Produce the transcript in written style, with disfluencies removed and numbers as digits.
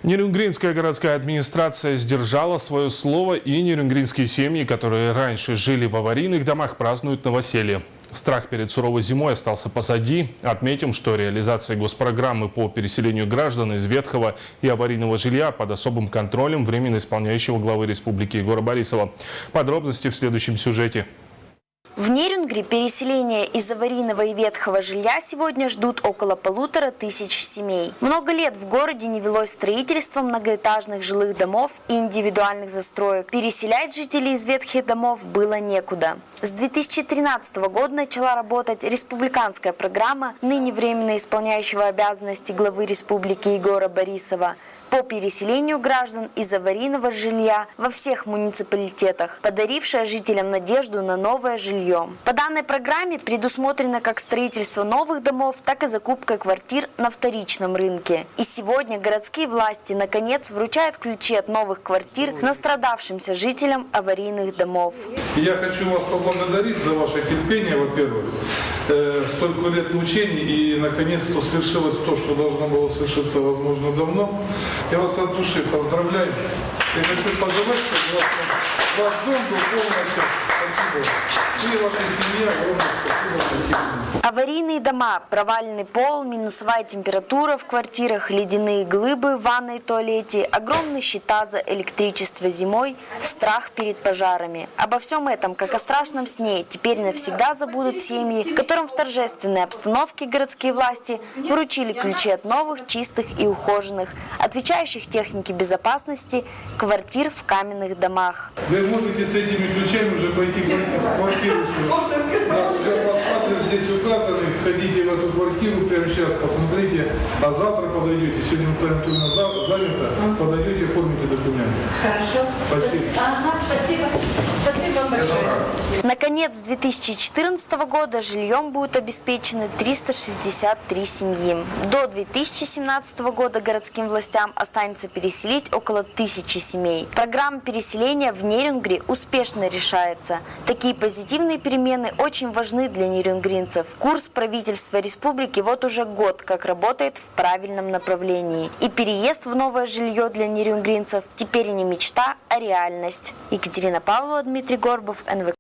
Нерюнгринская городская администрация сдержала свое слово, и нерюнгринские семьи, которые раньше жили в аварийных домах, празднуют новоселье. Страх перед суровой зимой остался позади. Отметим, что реализация госпрограммы по переселению граждан из ветхого и аварийного жилья под особым контролем временно исполняющего главы республики Егора Борисова. Подробности в следующем сюжете. В Нерюнгри переселение из аварийного и ветхого жилья сегодня ждут около 1500 семей. Много лет в городе не велось строительство многоэтажных жилых домов и индивидуальных застроек. Переселять жителей из ветхих домов было некуда. С 2013 года начала работать республиканская программа, ныне временно исполняющего обязанности главы республики Егора Борисова, по переселению граждан из аварийного жилья во всех муниципалитетах, подарившая жителям надежду на новое жилье. По данной программе предусмотрено как строительство новых домов, так и закупка квартир на вторичном рынке. И сегодня городские власти наконец вручают ключи от новых квартир настрадавшимся жителям аварийных домов. Я хочу вас поблагодарить за ваше терпение, во-первых, столько лет мучений, и наконец-то свершилось то, что должно было свершиться, возможно, давно. Я вас от души поздравляю. Я хочу пожелать, чтобы ваш дом был полностью. Спасибо. И ваша семья, огромное спасибо. Аварийные дома, проваленный пол, минусовая температура в квартирах, ледяные глыбы в ванной и туалете, огромные счета за электричество зимой, страх перед пожарами. Обо всем этом, как о страшном сне, теперь навсегда забудут семьи, которым в торжественной обстановке городские власти вручили ключи от новых, чистых и ухоженных, отвечающих технике безопасности, квартир в каменных домах. Вы можете с этими ключами уже пойти в квартиру. Адрес здесь указанный, сходите в эту квартиру прямо сейчас, посмотрите, а завтра подойдете, сегодня занято, подойдете, оформите документы. Хорошо. Спасибо. Ага, спасибо. Спасибо вам большое. Наконец, с 2014 года жильем будут обеспечены 363 семьи. До 2017 года городским властям останется переселить около 1000 семей. Программа переселения в Нерюнгри успешно решается. Такие позитивные перемены очень важны для нерюнгринцев. Курс правительства республики вот уже год как работает в правильном направлении. И переезд в новое жилье для нерюнгринцев теперь не мечта, а реальность. Екатерина Павлова, Дмитрий Горбов, НВК.